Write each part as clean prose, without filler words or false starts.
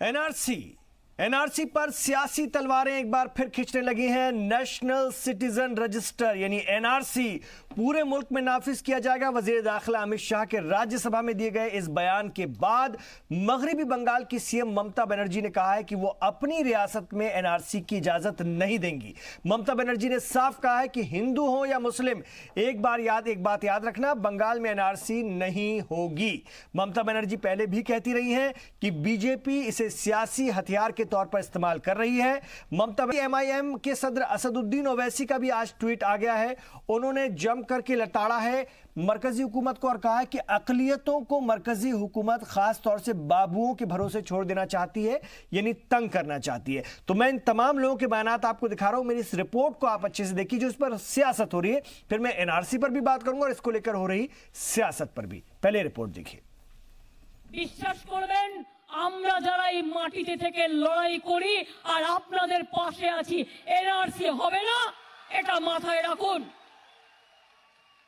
NRC पर सियासी तलवारें एक बार फिर खींचने लगी हैं। नेशनल सिटीजन रजिस्टर यानी एनआरसी पूरे मुल्क में नाफिज किया जाएगा। वजीर दाखिला अमित शाह के राज्यसभा में दिए गए इस बयान के बाद मगरबी बंगाल की सीएम ममता बनर्जी ने कहा है कि वो अपनी रियासत में एनआरसी की इजाजत नहीं देंगी। ममता बनर्जी ने साफ कहा है कि हिंदू हो या मुस्लिम, एक बात याद रखना, बंगाल में एनआरसी नहीं होगी। ममता बनर्जी पहले भी कहती रही हैं कि बीजेपी इसे सियासी हथियार के तौर पर इस्तेमाल कर रही है। ममता एमआईएम के सदर असदुद्दीन ओवैसी का भी आज ट्वीट आ गया है। उन्होंने जम करके लताड़ा है मरकजी हुकूमत को और कहा है कि अकलियतों को मरकजी हुकूमत खास तौर से बाबुओं के भरोसे छोड़ देना चाहती है, यानी तंग करना चाहती है। तो मैं इन तमाम लोगों के बयानात आपको दिखा रहा हूं। मेरी इस रिपोर्ट को आप अच्छे से देखिए जो इस पर सियासत हो रही है, फिर मैं एनआरसी पर भी बात करूंगा और इसको लेकर हो रही सियासत पर भी। पहले रिपोर्ट देखिए। विश्वास करबेन আমরা যারা এই মাটিতে থেকে লড়াই করি আর আপনাদের পাশে আছি, এনআরসি হবে না এটা মাথায় রাখুন।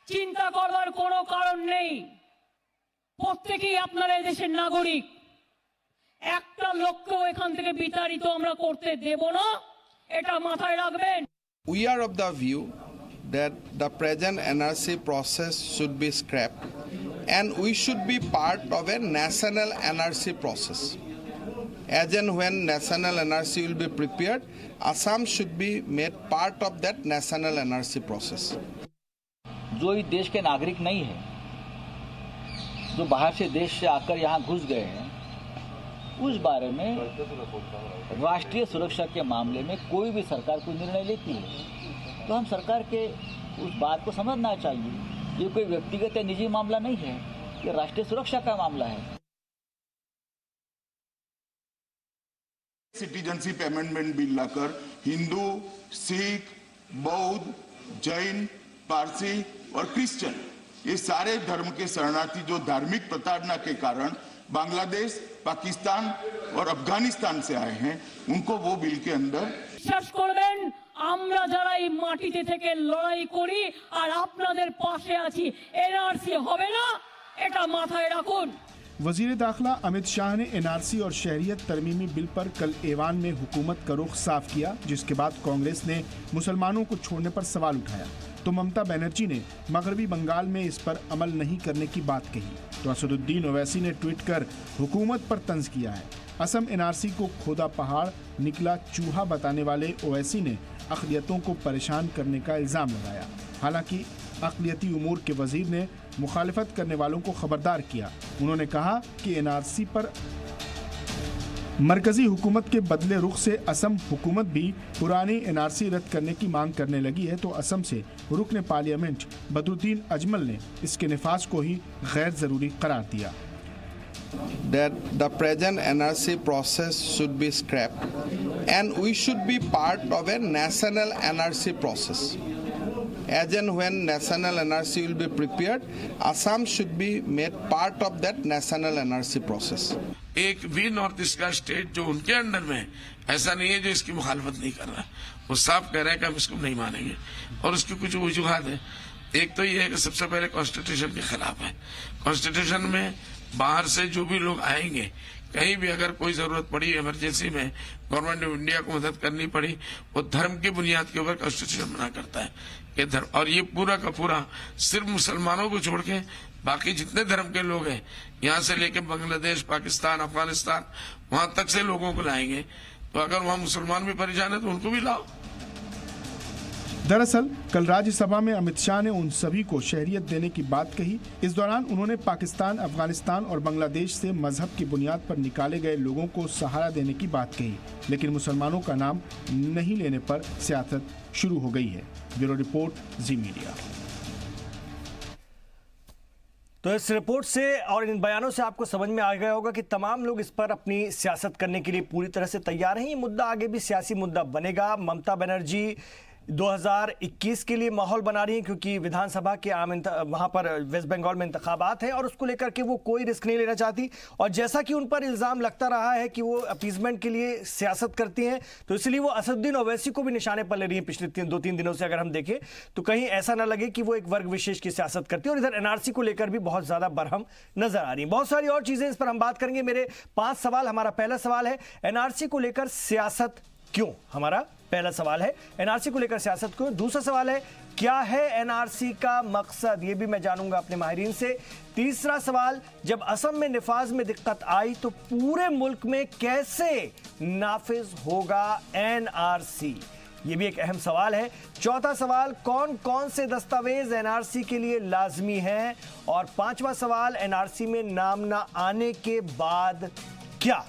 চিন্তা করবার কোনো কারণ নেই। প্রত্যেকই আপনারা এই দেশের নাগরিক। একটা লোককেও এখান থেকে বিতাড়িত আমরা করতে দেব না, এটা মাথায় রাখবেন। We are of the view that the present NRC process should be scrapped and we should be part of a national NRC process. As and when national NRC will be prepared, Assam should be made part of that national NRC process. जो इस देश के नागरिक नहीं है, जो बाहर से देश से आकर यहाँ घुस गए हैं, उस बारे में राष्ट्रीय सुरक्षा के मामले में कोई भी सरकार कोई निर्णय लेती है तो हम सरकार के उस बात को समझना चाहिए। ये कोई व्यक्तिगत या निजी मामला नहीं है, ये राष्ट्रीय सुरक्षा का मामला है। सिटीजनशिप अमेंडमेंट बिल लाकर हिंदू, सिख, बौद्ध, जैन, पारसी और क्रिश्चियन, ये सारे धर्म के शरणार्थी जो धार्मिक प्रताड़ना के कारण बांग्लादेश, पाकिस्तान और अफगानिस्तान से आए हैं, उनको वो बिल के अंदर বিশ্বাস করবেন আমরা যারা এই মাটিতে থেকে লড়াই করি আর আপনাদের পাশে আছি, এনআরসি হবে না এটা মাথায় রাখুন। वजीर दाखिला अमित शाह ने एनआरसी और शहरियत तरमीमी बिल पर कल ऐवान में हुकूमत का रुख साफ किया, जिसके बाद कांग्रेस ने मुसलमानों को छोड़ने पर सवाल उठाया तो ममता बनर्जी ने मगरबी बंगाल में इस पर अमल नहीं करने की बात कही तो असदुद्दीन ओवैसी ने ट्वीट कर हुकूमत पर तंज किया है। असम एनआरसी को खोदा पहाड़ निकला चूहा बताने वाले ओवैसी ने अक़लियतों को परेशान करने का इल्ज़ाम लगाया। हालांकि अक़लियती उमूर के वजीर ने मुखालिफत करने वालों को खबरदार किया। उन्होंने कहा कि एनआरसी पर मरकजी हुकूमत के बदले रुख से असम हुकूमत भी पुरानी एनआरसी रद्द करने की मांग करने लगी है तो असम से रुकन पार्लियामेंट बदरुद्दीन अजमल ने इसके नफाज को ही गैर ज़रूरी करार दिया। That the present NRC process should be scrapped and we should be part of a national NRC process. As and when national NRC will be prepared, Assam should be made part of that national NRC process. एक भी north east का state जो उनके under में है, ऐसा नहीं है जो इसकी मुखालफत नहीं कर रहा। वो साफ कह रहे हैं कि हम इसको नहीं मानेंगे और उसकी कुछ वजूहात है। एक तो ये है कि सबसे पहले कॉन्स्टिट्यूशन के खिलाफ है। कॉन्स्टिट्यूशन में बाहर से जो भी लोग आएंगे, कहीं भी अगर कोई जरूरत पड़ी इमरजेंसी में गवर्नमेंट ऑफ इंडिया को मदद करनी पड़ी, वो धर्म की बुनियाद के ऊपर कॉन्स्टिट्यूशन बना करता है कि धर्म, और ये पूरा का पूरा सिर्फ मुसलमानों को छोड़ के बाकी जितने धर्म के लोग हैं, यहाँ से लेके बांग्लादेश, पाकिस्तान, अफगानिस्तान, वहां तक से लोगों को लाएंगे। तो अगर वहां मुसलमान भी परेशान है तो उनको भी लाओ। दरअसल कल राज्यसभा में अमित शाह ने उन सभी को शहरियत देने की बात कही। इस दौरान उन्होंने पाकिस्तान, अफगानिस्तान और बांग्लादेश से मजहब की बुनियाद पर निकाले गए लोगों को सहारा देने की बात कही, लेकिन मुसलमानों का नाम नहीं लेने पर सियासत शुरू हो गई है। ब्यूरो रिपोर्ट, जी मीडिया। तो इस रिपोर्ट से और इन बयानों से आपको समझ में आ गया होगा कि तमाम लोग इस पर अपनी सियासत करने के लिए पूरी तरह से तैयार हैं। ये मुद्दा आगे भी सियासी मुद्दा बनेगा। ममता बनर्जी 2021 के लिए माहौल बना रही हैं, क्योंकि विधानसभा के वहां पर वेस्ट बंगाल में इंतखाबात हैं और उसको लेकर के वो कोई रिस्क नहीं लेना चाहती। और जैसा कि उन पर इल्जाम लगता रहा है कि वो अपीजमेंट के लिए सियासत करती हैं, तो इसलिए वो असदुद्दीन ओवैसी को भी निशाने पर ले रही हैं पिछले 2-3 दिनों से। अगर हम देखें तो कहीं ऐसा ना लगे कि वो एक वर्ग विशेष की सियासत करती है। और इधर एनआरसी को लेकर भी बहुत ज्यादा बरहम नजर आ रही है। बहुत सारी और चीजें इस पर हम बात करेंगे। मेरे 5 सवाल। हमारा पहला सवाल है, एनआरसी को लेकर सियासत क्यों? हमारा पहला सवाल है, एनआरसी को लेकर सियासत क्यों? दूसरा सवाल है, क्या है एनआरसी का मकसद? ये भी मैं जानूंगा अपने माहिरीन से। तीसरा सवाल, जब असम में निफाज में दिक्कत आई तो पूरे मुल्क में कैसे नाफिज होगा एनआरसी? ये भी एक अहम सवाल है। चौथा सवाल, कौन कौन से दस्तावेज एनआरसी के लिए लाजमी हैं? और पांचवा सवाल, एनआरसी में नाम ना आने के बाद क्या?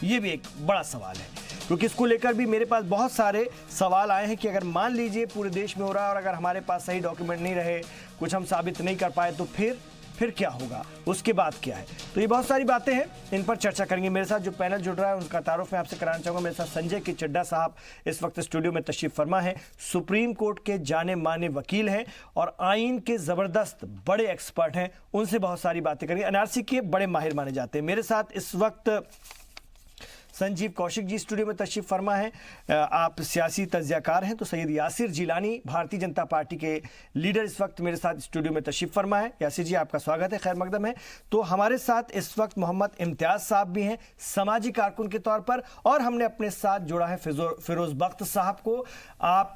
ये भी एक बड़ा सवाल है, क्योंकि इसको लेकर भी मेरे पास बहुत सारे सवाल आए हैं कि अगर मान लीजिए पूरे देश में हो रहा है और अगर हमारे पास सही डॉक्यूमेंट नहीं रहे, कुछ हम साबित नहीं कर पाए, तो फिर क्या होगा? उसके बाद क्या है? तो ये बहुत सारी बातें हैं, इन पर चर्चा करेंगे। मेरे साथ जो पैनल जुड़ रहा है उनका तारुफ मैं आपसे कराना चाहूंगा। मेरे साथ संजय के चड्डा साहब इस वक्त स्टूडियो में तशरीफ फरमा है। सुप्रीम कोर्ट के जाने माने वकील हैं और आइन के जबरदस्त बड़े एक्सपर्ट हैं। उनसे बहुत सारी बातें करेंगे। एनआरसी के बड़े माहिर माने जाते हैं। मेरे साथ इस वक्त संजीव कौशिक जी स्टूडियो में तशरीफ फरमा है। आप सियासी तज्जियाकार हैं, तो सैयद यासिर जिलानी भारतीय जनता पार्टी के लीडर इस वक्त मेरे साथ स्टूडियो में तशरीफ फरमा है। यासिर जी, आपका स्वागत है, खैर मकदम है। तो हमारे साथ इस वक्त मोहम्मद इम्तियाज साहब भी हैं, सामाजिक कारकुन के तौर पर, और हमने अपने साथ जोड़ा है फिरोज बख्त साहब को। आप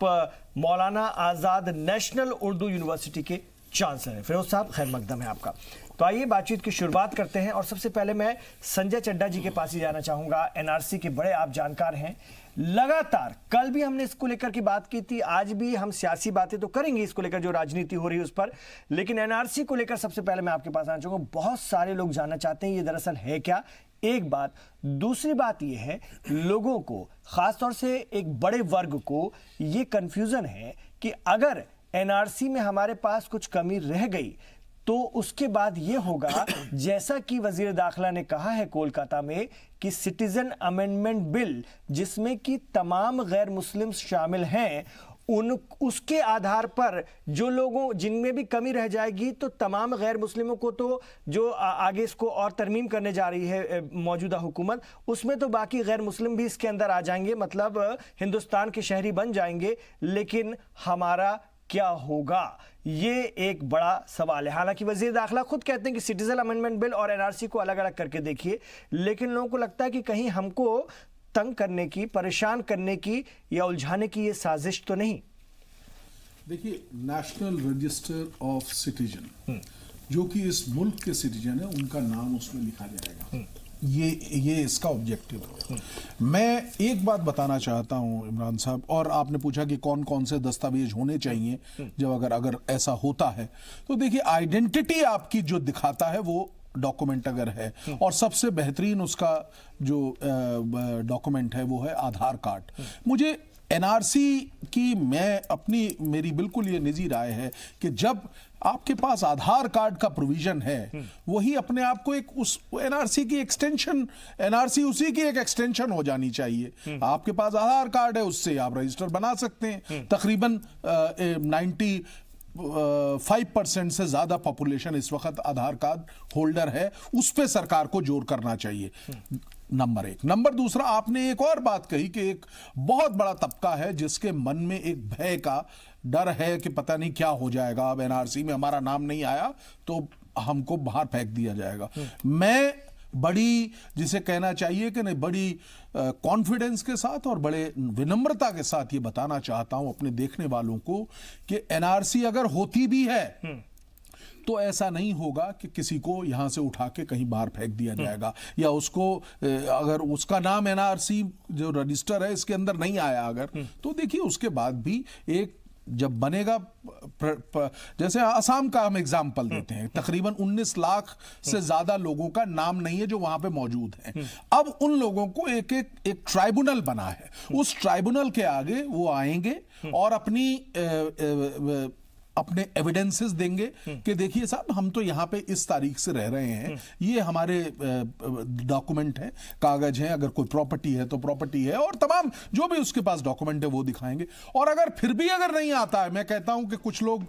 मौलाना आज़ाद नेशनल उर्दू यूनिवर्सिटी के चांसलर हैं। फिरोज साहब, खैर मकदम है आपका। तो आइए बातचीत की शुरुआत करते हैं। और सबसे पहले मैं संजय चड्डा जी के पास ही जाना चाहूंगा। एनआरसी के बड़े आप जानकार हैं। लगातार कल भी हमने इसको लेकर की बात की थी, आज भी हम सियासी बातें तो करेंगे इसको लेकर, जो राजनीति हो रही है उस पर, लेकिन एनआरसी को लेकर सबसे पहले मैं आपके पास आना चाहूंगा। बहुत सारे लोग जानना चाहते हैं ये दरअसल है क्या, एक बात। दूसरी बात यह है, लोगों को, खासतौर से एक बड़े वर्ग को ये कंफ्यूजन है कि अगर एनआरसी में हमारे पास कुछ कमी रह गई तो उसके बाद ये होगा, जैसा कि वजीर दाखिला ने कहा है कोलकाता में, कि सिटीजन अमेंडमेंट बिल जिसमें कि तमाम गैर मुस्लिम शामिल हैं, उसके आधार पर जो लोगों जिनमें भी कमी रह जाएगी तो तमाम गैर मुस्लिमों को, तो जो आगे इसको और तरमीम करने जा रही है मौजूदा हुकूमत, उसमें तो बाकी गैर मुस्लिम भी इसके अंदर आ जाएंगे, मतलब हिंदुस्तान के शहरी बन जाएंगे। लेकिन हमारा क्या होगा, ये एक बड़ा सवाल है। हालांकि वजीर दाखिला खुद कहते हैं कि सिटीजन अमेंडमेंट बिल और एनआरसी को अलग अलग करके देखिए, लेकिन लोगों को लगता है कि कहीं हमको तंग करने की, परेशान करने की या उलझाने की ये साजिश तो नहीं। देखिए, नेशनल रजिस्टर ऑफ सिटीजन, जो कि इस मुल्क के सिटीजन है, उनका नाम उसमें लिखा जाएगा। ये इसका ऑब्जेक्टिव है। मैं एक बात बताना चाहता हूं इमरान साहब, और आपने पूछा कि कौन कौन से दस्तावेज होने चाहिए जब अगर ऐसा होता है, तो देखिए, आइडेंटिटी आपकी जो दिखाता है वो डॉक्यूमेंट अगर है, और सबसे बेहतरीन उसका जो डॉक्यूमेंट है वो है आधार कार्ड। मुझे एनआरसी की मेरी बिल्कुल ये निजी राय है कि जब आपके पास आधार कार्ड का प्रोविजन है, वही अपने आप को एक उस एनआरसी की एक्सटेंशन, एनआरसी उसी की एक एक्सटेंशन हो जानी चाहिए। आपके पास आधार कार्ड है, उससे आप रजिस्टर बना सकते हैं। तकरीबन 95% से ज्यादा पॉपुलेशन इस वक्त आधार कार्ड होल्डर है, उस पे सरकार को जोर करना चाहिए, नंबर एक। नंबर दूसरा, आपने एक और बात कही कि एक बहुत बड़ा तबका है जिसके मन में एक भय का डर है कि पता नहीं क्या हो जाएगा, अब एनआरसी में हमारा नाम नहीं आया तो हमको बाहर फेंक दिया जाएगा। मैं बड़ी, जिसे कहना चाहिए कि नहीं, बड़ी कॉन्फिडेंस के साथ और बड़े विनम्रता के साथ ये बताना चाहता हूं अपने देखने वालों को कि एनआरसी अगर होती भी है तो ऐसा नहीं होगा कि किसी को यहां से उठा के कहीं बाहर फेंक दिया जाएगा, या उसको अगर उसका नाम एनआरसी जो रजिस्टर है इसके अंदर नहीं आया अगर, तो देखिए उसके बाद भी एक जब बनेगा, जैसे असम का हम एग्जाम्पल देते हैं, तकरीबन 19 लाख से ज्यादा लोगों का नाम नहीं है जो वहां पे मौजूद हैं। अब उन लोगों को एक ट्राइब्यूनल बना है, उस ट्राइब्यूनल के आगे वो आएंगे और अपनी अपने एविडेंसेस देंगे कि देखिए साहब, हम तो यहाँ पे इस तारीख से रह रहे हैं, ये हमारे डॉक्यूमेंट हैं, कागज हैं, अगर कोई प्रॉपर्टी है तो प्रॉपर्टी है, और तमाम जो भी उसके पास डॉक्यूमेंट है वो दिखाएंगे। और अगर फिर भी अगर नहीं आता है, मैं कहता हूं कि कुछ लोग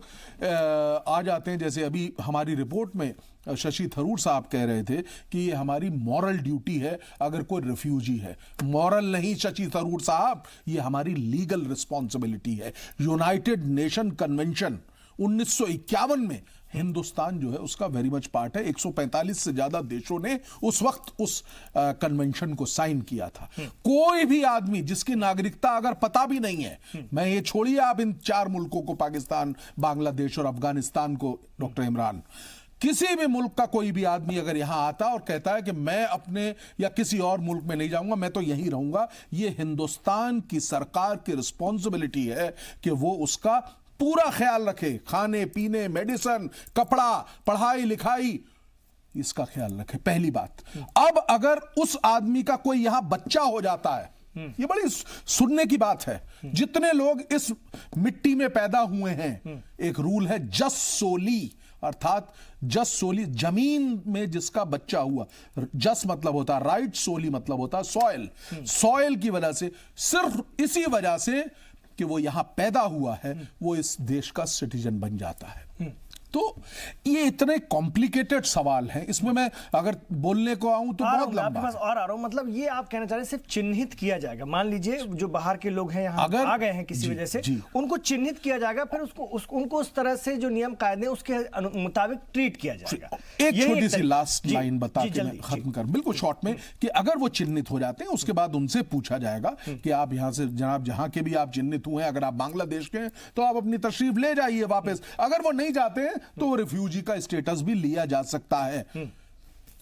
आ जाते हैं, जैसे अभी हमारी रिपोर्ट में शशि थरूर साहब कह रहे थे कि ये हमारी मॉरल ड्यूटी है अगर कोई रिफ्यूजी है। मॉरल नहीं शशि थरूर साहब, ये हमारी लीगल रिस्पॉन्सिबिलिटी है। यूनाइटेड नेशन कन्वेंशन 1951 में हिंदुस्तान जो है उसका वेरी मच पार्ट है। 145 से ज्यादा देशों ने उस वक्त उस कन्वेंशन को साइन किया था। कोई भी आदमी जिसकी नागरिकता अगर पता भी नहीं है, मैं ये छोड़िए आप इन 4 मुल्कों को, पाकिस्तान, बांग्लादेश और अफगानिस्तान को, डॉक्टर इमरान, किसी भी मुल्क का कोई भी आदमी अगर यहां आता और कहता है कि मैं अपने या किसी और मुल्क में नहीं जाऊंगा, मैं तो यहीं रहूंगा, ये हिंदुस्तान की सरकार की रिस्पॉन्सिबिलिटी है कि वो उसका पूरा ख्याल रखे। खाने पीने, मेडिसिन, कपड़ा, पढ़ाई लिखाई, इसका ख्याल रखे, पहली बात। अब अगर उस आदमी का कोई यहां बच्चा हो जाता है, ये बड़ी सुनने की बात है, जितने लोग इस मिट्टी में पैदा हुए हैं, एक रूल है जस सोली, अर्थात जस सोली, जमीन में जिसका बच्चा हुआ, जस मतलब होता राइट, सोली मतलब होता सॉयल। सॉयल की वजह से, सिर्फ इसी वजह से कि वो यहां पैदा हुआ है, वो इस देश का सिटीजन बन जाता है। तो ये इतने कॉम्प्लिकेटेड सवाल हैं, इसमें मैं अगर बोलने को आऊं तो बहुत लंबा है। और आ रहा हूं, मतलब ये आप कहना चाह रहे हैं सिर्फ चिन्हित किया जाएगा। मान लीजिए जो बाहर के लोग हैं यहाँ अगर आ गए हैं किसी वजह से, उनको चिन्हित किया जाएगा, फिर उनको उस तरह से जो नियम कायदे उसके मुताबिक ट्रीट किया जाएगा। एक छोटी सी लास्ट लाइन बता के मैं खत्म कर, बिल्कुल शॉर्ट में, कि अगर वो चिन्हित हो जाते हैं, उसके बाद उनसे पूछा जाएगा कि आप यहां से, जनाब जहां के भी आप चिन्हित हुए हैं, अगर आप बांग्लादेश के हैं तो आप अपनी तशरीफ ले जाइए वापस। अगर वो नहीं जाते हैं तो रिफ्यूजी का स्टेटस भी लिया जा सकता है।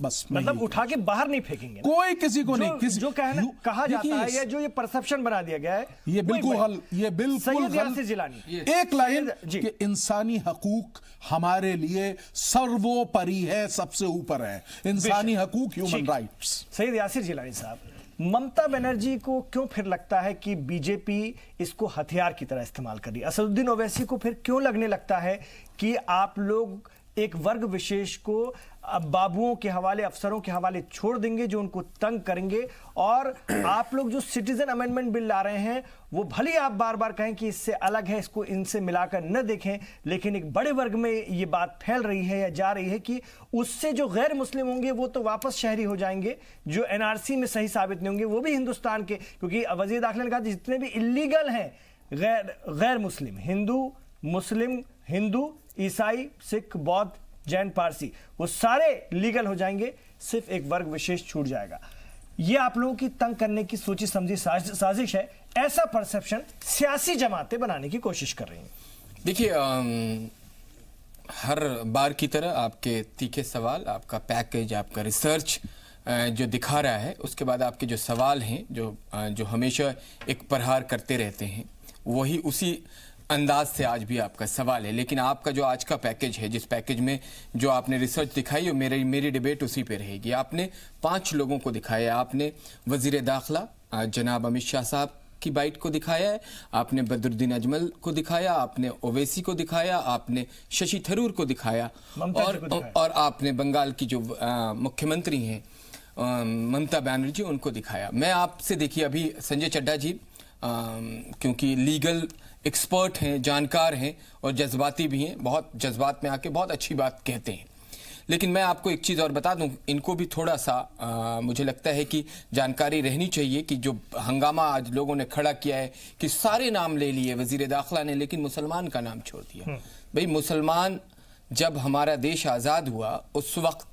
बस मतलब उठा के बाहर नहीं फेंकेंगे, कोई किसी को नहीं, किसी जो कहा जाता है, या जो ये परसेप्शन बना दिया गया है, ये बिल्कुल जिलानी एक लाइन कि इंसानी हकूक हमारे लिए सर्वोपरि है, सबसे ऊपर है इंसानी हकूक, ह्यूमन राइट्स। सैयद यासिर जिलानी साहब, ममता बनर्जी को क्यों फिर लगता है कि बीजेपी इसको हथियार की तरह इस्तेमाल कर रही है? असदुद्दीन ओवैसी को फिर क्यों लगने लगता है कि आप लोग एक वर्ग विशेष को बाबुओं के हवाले, अफसरों के हवाले छोड़ देंगे जो उनको तंग करेंगे, और आप लोग जो सिटीजन अमेंडमेंट बिल ला रहे हैं वो भले ही आप बार बार कहें कि इससे अलग है, इसको इनसे मिलाकर न देखें, लेकिन एक बड़े वर्ग में ये बात फैल रही है या जा रही है कि उससे जो गैर मुस्लिम होंगे वो तो वापस शहरी हो जाएंगे, जो एनआरसी में सही साबित नहीं होंगे वो भी हिंदुस्तान के, क्योंकि वजीर दाखिला ने कहा जितने भी इलीगल हैं गैर मुस्लिम, हिंदू, ईसाई, सिख, बौद्ध, जैन, पारसी, वो सारे लीगल हो जाएंगे, सिर्फ एक वर्ग विशेष छूट जाएगा। ये आप लोगों की तंग करने की सोची समझी साजिश है, ऐसा परसेप्शन सियासी जमातें बनाने की कोशिश कर रही हैं। देखिए, हर बार की तरह आपके तीखे सवाल, आपका पैकेज, आपका रिसर्च जो दिखा रहा है, उसके बाद आपके जो सवाल हैं जो हमेशा एक प्रहार करते रहते हैं, वही उसी अंदाज से आज भी आपका सवाल है। लेकिन आपका जो आज का पैकेज है, जिस पैकेज में जो आपने रिसर्च दिखाई है, मेरी डिबेट उसी पे रहेगी। आपने 5 लोगों को दिखाया, आपने वजीर दाखिला जनाब अमित शाह साहब की बाइट को दिखाया है, आपने बदरुद्दीन अजमल को दिखाया, आपने ओवैसी को दिखाया, आपने शशि थरूर को दिखाया, और आपने बंगाल की जो मुख्यमंत्री हैं ममता बनर्जी, उनको दिखाया। मैं आपसे, देखिए, अभी संजय चड्ढा जी क्योंकि लीगल एक्सपर्ट हैं, जानकार हैं और जज्बाती भी हैं, बहुत जज्बात में आके बहुत अच्छी बात कहते हैं। लेकिन मैं आपको एक चीज़ और बता दूं, इनको भी थोड़ा सा मुझे लगता है कि जानकारी रहनी चाहिए कि जो हंगामा आज लोगों ने खड़ा किया है कि सारे नाम ले लिए वजीर दाखिला ने, लेकिन मुसलमान का नाम छोड़ दिया। भाई, मुसलमान जब हमारा देश आज़ाद हुआ उस वक्त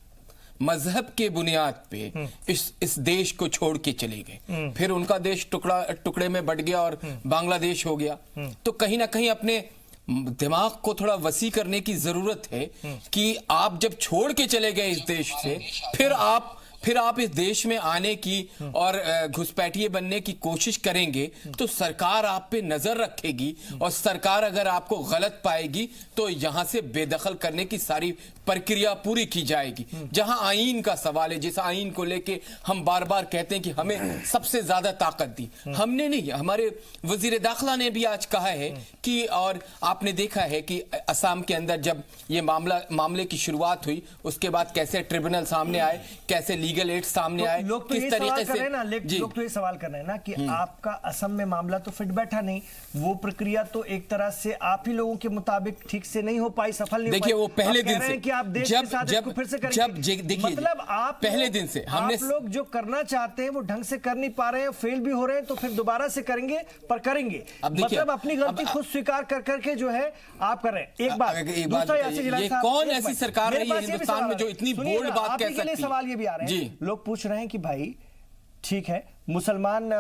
मजहब के बुनियाद पे इस देश को छोड़ के चले गए, फिर उनका देश टुकड़े में बट गया और बांग्लादेश हो गया। तो कहीं ना कहीं अपने दिमाग को थोड़ा वसी करने की जरूरत है कि आप जब छोड़ के चले गए इस देश से, फिर आप फिर आप इस देश में आने की और घुसपैठिए बनने की कोशिश करेंगे तो सरकार आप पे नजर रखेगी, और सरकार अगर आपको गलत पाएगी तो यहां से बेदखल करने की सारी प्रक्रिया पूरी की जाएगी। जहां आईन का सवाल है, जिस आईन को लेके हम बार बार कहते हैं कि हमें सबसे ज्यादा ताकत दी, हमने नहीं, हमारे वजीर दाखिला ने भी आज कहा है कि, और आपने देखा है कि असम के अंदर जब ये मामले की शुरुआत हुई उसके बाद कैसे ट्रिब्यूनल सामने आए, कैसे लीगल एड सामने आए, किस तरीके से लोग तो ये सवाल कर रहे हैं ना कि आपका असम में मामला तो फिट बैठा नहीं, वो प्रक्रिया तो एक तरह से आप ही लोगों के मुताबिक ठीक से नहीं हो पाई, सफल नहीं हो पाई। देखिए वो पहले दिन से कि आप देश के साथ इसको फिर से करेंगे, मतलब आप पहले दिन से हमने लोग जो करना चाहते हैं वो ढंग से कर नहीं पा रहे हैं, फेल भी हो रहे हैं, तो फिर दोबारा से करेंगे, पर करेंगे, मतलब अपनी गलती खुद स्वीकार कर करके जो है आप कर रहे हैं। एक बात ये कौन ऐसी सरकार रही है हिंदुस्तान में जो इतनी बोल्ड बात कह सकती है? सवाल ये भी आ रहे हैं, लोग पूछ रहे हैं कि भाई ठीक है, मुसलमान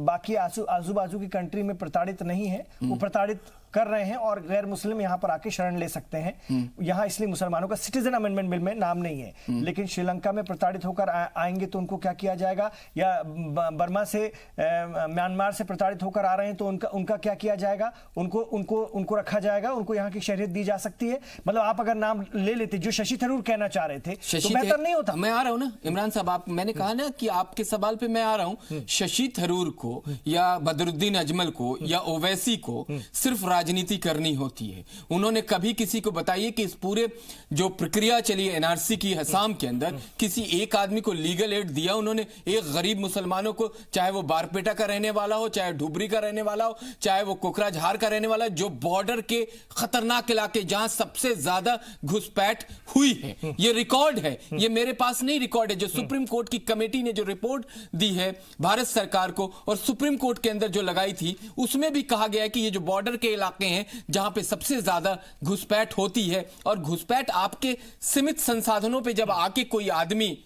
बाकी आजू बाजू की कंट्री में प्रताड़ित नहीं है, वो प्रताड़ित कर रहे हैं और गैर मुस्लिम यहां पर आके शरण ले सकते हैं यहां, इसलिए मुसलमानों का सिटीजन अमेंडमेंट बिल में नाम नहीं है। लेकिन श्रीलंका में प्रताड़ित होकर आएंगे तो उनको क्या किया जाएगा, या बर्मा से म्यांमार से प्रताड़ित होकर आ रहे हैं तो उनका क्या किया जाएगा, उनको रखा जाएगा, उनको यहाँ की शहरियत दी जा सकती है। मतलब आप अगर नाम ले लेते जो शशि थरूर कहना चाह रहे थे तो बेहतर नहीं होता? मैं आ रहा हूं ना इमरान साहब, मैंने कहा ना कि आपके सवाल पे मैं आ रहा हूं। शशि थरूर को या बदरुद्दीन अजमल को या ओवैसी को सिर्फ राजनीति करनी होती है। उन्होंने कभी किसी को बताइए कि इस पूरे जो प्रक्रिया चली है एनआरसी की असम के अंदर, किसी एक आदमी को लीगल एड दिया उन्होंने? एक गरीब मुसलमानों को, चाहे वो बारपेटा का रहने वाला हो, चाहे ढुबरी का रहने वाला हो, चाहे वो कोकराझार का रहने वाला, जो बॉर्डर के खतरनाक इलाके जहां सबसे ज्यादा घुसपैठ हुई है, ये रिकॉर्ड है, ये मेरे पास नहीं रिकॉर्ड है, जो सुप्रीम कोर्ट की कमेटी ने जो रिपोर्ट दी है भारत सरकार को और सुप्रीम कोर्ट के अंदर जो लगाई थी, उसमें भी कहा गया है कि ये जो बॉर्डर के इलाके हैं जहां पे सबसे ज्यादा घुसपैठ होती है, और घुसपैठ आपके सीमित संसाधनों पे जब आके कोई आदमी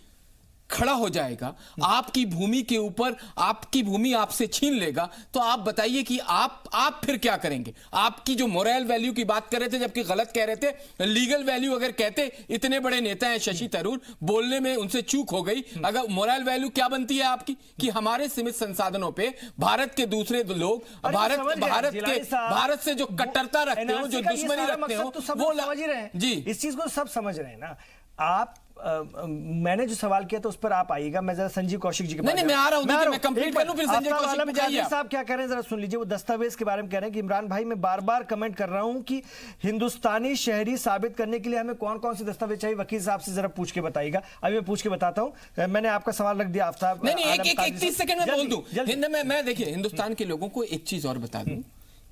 खड़ा हो जाएगा, आपकी भूमि के ऊपर, आपकी भूमि आपसे छीन लेगा, तो आप बताइए कि आप फिर क्या करेंगे? आपकी जो मोरल वैल्यू की बात कर रहे थे, जबकि गलत कह रहे थे, लीगल वैल्यू अगर कहते, इतने बड़े नेता हैं शशि थरूर, बोलने में उनसे चूक हो गई, अगर मोरल वैल्यू क्या बनती है आपकी कि हमारे सीमित संसाधनों पे भारत के दूसरे लोग, भारत से जो कट्टरता रखते हो, जो दुश्मनी रखते हो, वो समझ ही रहे हैं जी, इस चीज को सब समझ रहे हैं ना। आप मैंने जो सवाल किया था उस पर आप आइएगा, मैं जरा संजीव कौशिक जी के नहीं, मैं आ रहा हूं, मैं कंप्लीट कर लूं, फिर संजय कौशिक पे जाइए। साहब क्या कह रहे हैं जरा सुन लीजिए। वो दस्तावेज के बारे में कह रहे हैं कि इमरान भाई, मैं बार बार कमेंट कर रहा हूं कि हिंदुस्तानी शहरी साबित करने के लिए हमें कौन कौन से दस्तावेज चाहिए, वकील साहब से जरा पूछ के बताइएगा। अभी मैं पूछ के बताता हूं। मैंने आपका सवाल रख दिया आफ्ताब। नहीं, एक 30 सेकंड में बोल दूं। मैं देखिए हिंदुस्तान के लोगों को एक चीज और बता दूं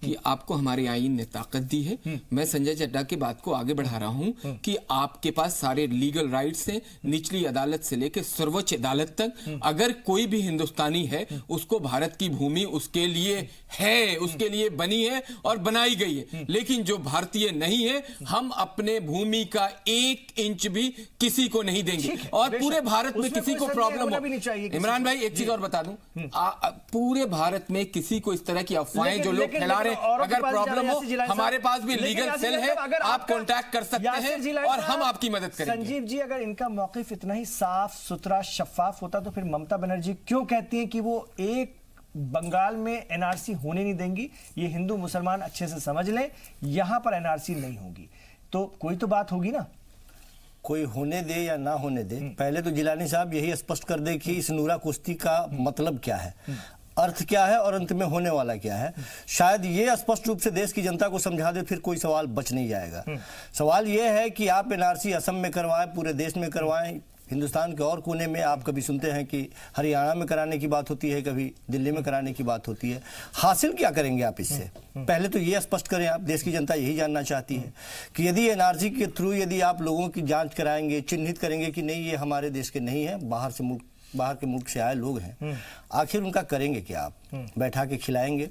कि आपको हमारे आईन ने ताकत दी है। मैं संजय चड्ढा की बात को आगे बढ़ा रहा हूं कि आपके पास सारे लीगल राइट्स हैं, निचली अदालत से लेकर सर्वोच्च अदालत तक। अगर कोई भी हिंदुस्तानी है, उसको भारत की भूमि उसके लिए है, उसके लिए बनी है और बनाई गई है। लेकिन जो भारतीय नहीं है, हम अपने भूमि का 1 इंच भी किसी को नहीं देंगे। और पूरे भारत में किसी को प्रॉब्लम हो, इमरान भाई एक चीज और बता दूं, पूरे भारत में किसी को इस तरह की अफवाहें जो लोग फैला रहे, अगर प्रॉब्लम हो, हमारे पास भी लीगल सेल है, आप कांटेक्ट कर सकते हैं और हम आपकी मदद करेंगे। संजीव जी, अगर इनका मौकिफ इतना ही साफ सुथरा शफाफ होता तो फिर ममता बनर्जी क्यों कहती हैं कि वो एक बंगाल में एनआरसी होने नहीं देंगी? ये हिंदू मुसलमान अच्छे से समझ लें, यहां पर एनआरसी नहीं होगी, तो कोई तो बात होगी ना। कोई होने दे या ना होने दे, पहले तो जिलानी साहब यही स्पष्ट कर दे कि इस नूरा कुश्ती का मतलब क्या है, अर्थ क्या है और अंत में होने वाला क्या है। शायद ये स्पष्ट रूप से देश की जनता को समझा दे, फिर कोई सवाल बच नहीं जाएगा। सवाल ये है कि आप एनआरसी असम में करवाएं, पूरे देश में करवाएं, हिंदुस्तान के और कोने में आप कभी सुनते हैं कि हरियाणा में कराने की बात होती है, कभी दिल्ली में कराने की बात होती है। हासिल क्या करेंगे आप इससे? पहले तो ये स्पष्ट करें आप, देश की जनता यही जानना चाहती है कि यदि एनआरसी के थ्रू यदि आप लोगों की जांच कराएंगे, चिन्हित करेंगे कि नहीं ये हमारे देश के नहीं है, बाहर के मुल्क से आए लोग हैं, आखिर उनका करेंगे क्या आप? बैठा के खिलाएंगे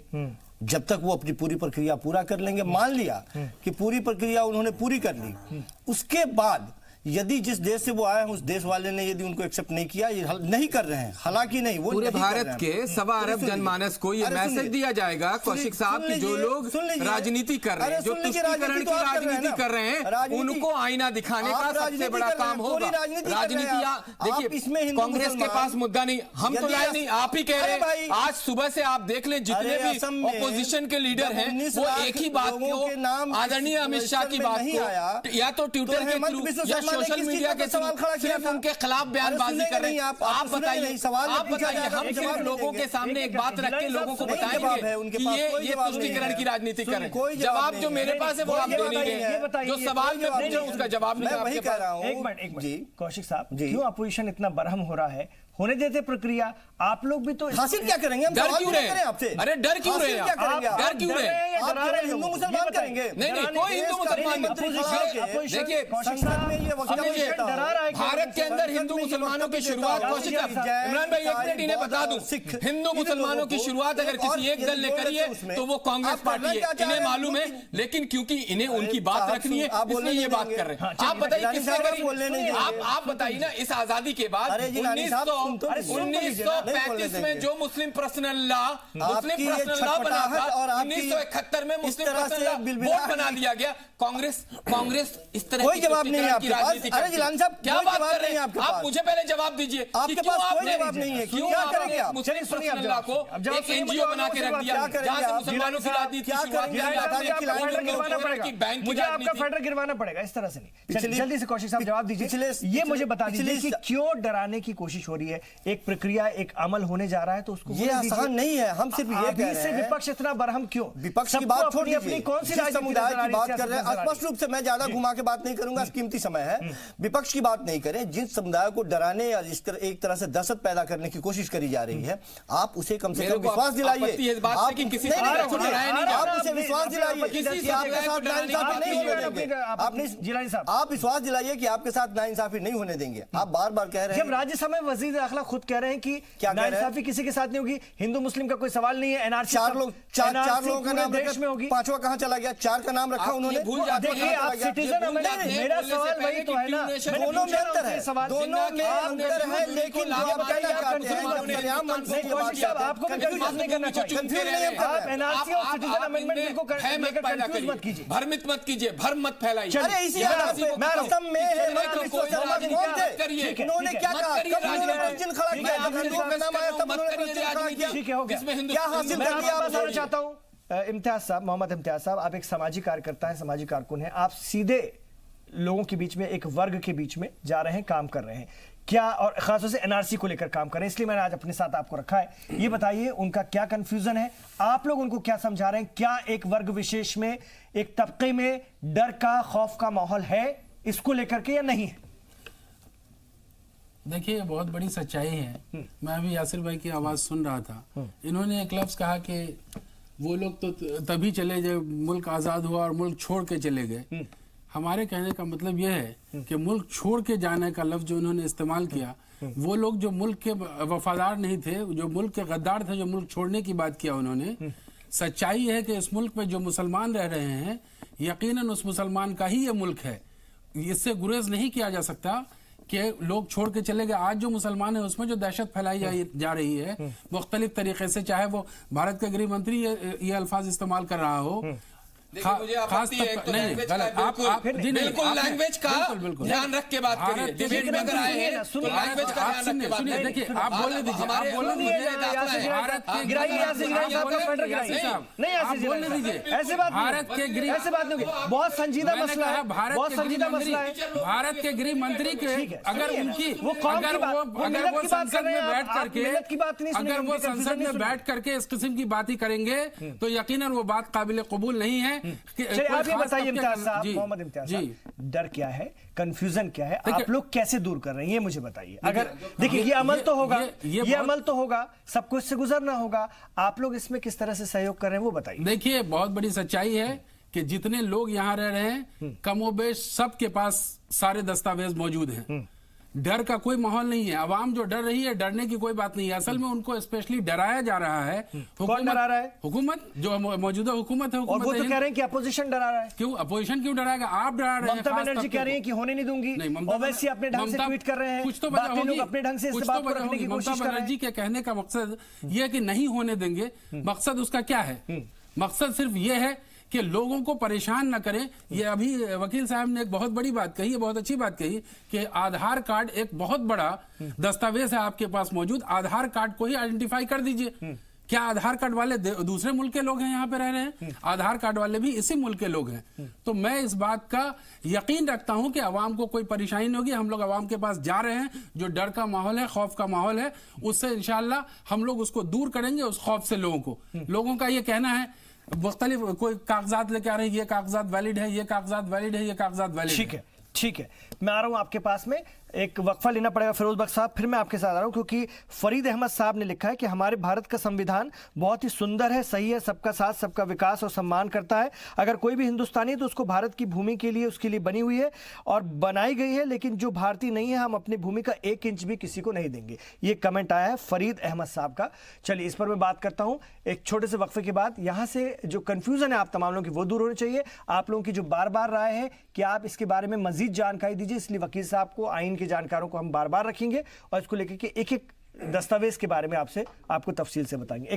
जब तक वो अपनी पूरी प्रक्रिया पूरा कर लेंगे। मान लिया कि पूरी प्रक्रिया उन्होंने पूरी कर ली, उसके बाद यदि जिस देश से वो आए हैं उस देश वाले ने यदि उनको एक्सेप्ट नहीं किया, ये नहीं कर रहे हैं, हालांकि नहीं, वो पूरे नहीं कर भारत रहे हैं। के 1.25 अरब जनमानस को ये मैसेज दिया जाएगा कौशिक साहब कि जो लोग राजनीति कर रहे हैं, जो तुष्टीकरण की राजनीति कर रहे हैं, उनको आईना दिखाने का सबसे बड़ा काम होगा। राजनीति देखिए, कांग्रेस के पास मुद्दा नहीं, हम तो लाए नहीं, आप ही कह रहे हैं। आज सुबह से आप देख लें जितने भी ऑपोजिशन के लीडर हैं वो एक ही बात को, आदरणीय अमित शाह की बात को या तो ट्विटर के थ्रू या सोशल मीडिया के थ्रू सिर्फ उनके खिलाफ बयानबाजी कर रहे हैं। आप बताइए, हम सिर्फ लोगों के सामने एक बात रख के लोगों को बताएंगे कि ये तुष्टीकरण की राजनीति कर रहे हैं। जवाब जो मेरे पास है वो आप दे नहीं रहे, जो सवाल में पूछे उसका जवाब नहीं आपके पास। एक मिनट कौशिक साहब, क्यों अपोजिशन इतना बरहम हो रहा है? होने देते प्रक्रिया, आप लोग भी तो हासिल क्या करेंगे? हम डर क्यों रहे हैं आपसे? अरे डर क्यों रहे? डर क्यों रहे? हिंदू मुसलमान करेंगे? नहीं, कोई हिंदू मुसलमान नहीं। देखिए, भारत के अंदर हिंदू मुसलमानों की शुरुआत, कौशिक इमरान भाई एक मिनट इन्हें बता दूं, हिंदू मुसलमानों की शुरुआत अगर किसी एक दल ने करी है तो वो कांग्रेस पार्टी है, इन्हें मालूम है। लेकिन क्योंकि इन्हें उनकी बात रखनी है इसलिए ये बात कर रहे हैं। आप बताइए किसने करी? आप बताइए ना, इस आजादी के बाद 1935 में जो मुस्लिम पर्सनल लॉ बना था, 1971 में मुस्लिम पर्सनल लॉ वोट बना दिया गया। कांग्रेस इस तरह कोई जवाब नहीं है आपके पास। अरे जिलानी साहब क्या बात कर रहे हैं? आप मुझे पहले जवाब दीजिए, आपके पास कोई जवाब नहीं है। क्यों आपने मुस्लिम पर्सनल लॉ को एक एनजीओ बना के रख दिया जहां से मुसलमानों की राजनीति मुझे आपका फेडर गिरवाना पड़ेगा, इस तरह से नहीं। जल्दी से कौशिक साहब जवाब दीजिए, ये मुझे बता दीजिए कि क्यों डराने की कोशिश हो रही है? एक प्रक्रिया, एक अमल होने जा रहा है तो उसको ये आसान नहीं है। हम सिर्फ ये कह रहे हैं, विपक्ष इतना बरहम क्यों? विपक्ष की बात छोड़ दीजिए, कौन सी समुदाय की बात कर रहे हैं? स्पष्ट रूप से मैं ज्यादा घुमा के बात नहीं करूंगा, कीमती समय है। विपक्ष की बात नहीं करें। जिस समुदाय को डराने या एक तरह से दहशत पैदा करने की कोशिश करी जा रही है, आप उसे कम से कम विश्वास दिलाइए। आप उसे विश्वास दिलाइए कि आपके साथ नाइंसाफी नहीं होने देंगे। आप विश्वास दिलाइए कि आपके साथ नाइंसाफी नहीं होने देंगे। आप बार बार कह रहे हैं, जब राज्यसभा में वजीर दाखिला खुद कह रहे हैं कि नाइंसाफी किसी के साथ नहीं होगी, हिंदू मुस्लिम का कोई सवाल नहीं है, एनआरसी चार लोगों का नाम देश में होगी, पांचवा कहां चला गया? 4 का नाम रखा उन्होंने। देखिए आप सिटीजन, मेरा सवाल वही तो है ना, दोनों में अंतर है, दोनों में अंतर है। लेकिन आप कहना चाहते हैं आपको कंफ्यूज नहीं करना चाहिए। आप एनआरसी और सिटीजन अमेंडमेंट बिल को कंफ्यूज मत कीजिए, भ्रमित मत कीजिए, भ्रम मत फैलाइए। अरे इसी मैं असम में उन्होंने क्या कहा? खड़ा किया, हिंदुओं का नाम आया तब उन्होंने खड़ा किया। क्या हासिल कर लिया? आप बताना चाहता हूं इम्तियाज साहब, मोहम्मद इम्तियाज साहब, आप एक सामाजिक कार्यकर्ता हैं, सामाजिक कारकुन हैं, आप सीधे लोगों के बीच में, एक वर्ग के बीच में जा रहे हैं, काम कर रहे हैं क्या, और खासतौर से एनआरसी को लेकर काम कर रहे हैं, इसलिए मैंने आज अपने साथ आपको रखा है। ये बताइए उनका क्या कंफ्यूजन है, आप लोग उनको क्या समझा रहे हैं? क्या एक वर्ग विशेष में, एक तबके में डर का, खौफ का माहौल है इसको लेकर के या नहीं है? देखिए बहुत बड़ी सच्चाई है। मैं अभी यासिर भाई की आवाज सुन रहा था, इन्होंने एक लफ्ज कहा कि वो लोग तो तभी चले जब मुल्क आजाद हुआ और मुल्क छोड़ के चले गए। हमारे कहने का मतलब यह है कि मुल्क छोड़ के जाने का लफ्ज जो उन्होंने इस्तेमाल किया, वो लोग जो मुल्क के वफादार नहीं थे, जो मुल्क के गद्दार थे, जो मुल्क छोड़ने की बात किया उन्होंने। सच्चाई है कि इस मुल्क में जो मुसलमान रह रहे हैं, यकीनन उस मुसलमान का ही ये मुल्क है, इससे गुरेज नहीं किया जा सकता कि लोग छोड़ के चले गए। आज जो मुसलमान है उसमें जो दहशत फैलाई जा रही है मुख्तलिफ तरीके से, चाहे वो भारत के गृह मंत्री ये अल्फाज इस्तेमाल कर रहा हो, मुझे आपत्ति है, तो बिल्कुल लैंग्वेज का ध्यान रख के बात करिए। डिबेट में अगर आए हैं तो लैंग्वेज का ध्यान रख के बात करिए। देखिए आप बोलने दीजिए, आप बोलने दीजिए, भारत के ऐसे बात, भारत के गृह, ऐसे बात नहीं, बहुत संजीदा मसला है, बहुत संजीदा मसला है। भारत के गृह मंत्री के अगर उनकी अगर वो संसद में बैठ करके, अगर वो संसद में बैठ करके इस किस्म की बात ही करेंगे तो यकीनन वो बात काबिल कबूल नहीं है। चलिए आप ये बताइए इम्तियाज साहब, मोहम्मद इम्तियाज साहब, डर क्या है, कंफ्यूजन क्या है, आप लोग कैसे दूर कर रहे हैं ये मुझे बताइए। अगर देखिए ये अमल तो होगा, ये अमल तो होगा, सब कुछ से गुजरना होगा, आप लोग इसमें किस तरह से सहयोग कर रहे हैं वो बताइए। देखिए बहुत बड़ी सच्चाई है कि जितने लोग यहाँ रह रहे हैं कमोबेश सबके पास सारे दस्तावेज मौजूद हैं, डर का कोई माहौल नहीं है। अवाम जो डर रही है, डरने की कोई बात नहीं है। असल में उनको स्पेशली डराया जा रहा है। कौन डरा रहा है? हुकूमत, जो मौजूदा हुकूमत है। और वो तो कह रहे हैं कि अपोजिशन डरा रहा है। क्यों अपोजिशन क्यों डराएगा? आप डरा रहे हैं। ममता बनर्जी कह रही है कि होने नहीं दूंगी। ओवैसी अपने ढंग से ट्वीट कर रहे हैं। कुछ तो बाकी लोग अपने ढंग से इस बात को रखने की कोशिश कर रहे हैं। ममता बनर्जी के कहने का मकसद ये है कि नहीं होने देंगे। मकसद उसका क्या है? मकसद सिर्फ ये है कि लोगों को परेशान न करें। ये अभी वकील साहब ने एक बहुत बड़ी बात कही है, बहुत अच्छी बात कही कि आधार कार्ड एक बहुत बड़ा दस्तावेज है आपके पास मौजूद। आधार कार्ड को ही आइडेंटिफाई कर दीजिए। क्या आधार कार्ड वाले दूसरे मुल्क के लोग हैं यहाँ पे रह रहे हैं? आधार कार्ड वाले भी इसी मुल्क के लोग हैं। तो मैं इस बात का यकीन रखता हूं कि अवाम को कोई परेशानी नहीं होगी। हम लोग अवाम के पास जा रहे हैं। जो डर का माहौल है, खौफ का माहौल है, उससे इंशाल्लाह हम लोग उसको दूर करेंगे, उस खौफ से लोगों का ये कहना है मुख्तलिफ कोई कागजात लेके आ रहे हैं, ये कागजात वैलिड है, ये कागजात वैलिड है, ये कागजात वैलिड है। ठीक है, मैं आ रहा हूं आपके पास में। एक वक्फा लेना पड़ेगा फिरोज बख्श साहब, फिर मैं आपके साथ आ रहा हूं, क्योंकि फरीद अहमद साहब ने लिखा है कि हमारे भारत का संविधान बहुत ही सुंदर है, सही है, सबका साथ सबका विकास और सम्मान करता है। अगर कोई भी हिंदुस्तानी तो उसको भारत की भूमि के लिए, उसके लिए बनी हुई है और बनाई गई है, लेकिन जो भारतीय नहीं है हम अपनी भूमि का 1 इंच भी किसी को नहीं देंगे। ये कमेंट आया है फरीद अहमद साहब का। चलिए इस पर मैं बात करता हूं एक छोटे से वक्फे के बाद। यहां से जो कंफ्यूजन है आप तमाम लोगों की वो दूर होनी चाहिए। आप लोगों की जो बार बार राय है कि आप इसके बारे में मजीद जानकारी दीजिए, इसलिए वकील साहब को, आइन के जानकारों को हम बार बार रखेंगे और इसको लेकर के एक एक दस्तावेज के बारे में आपको तफसील से बताएंगे।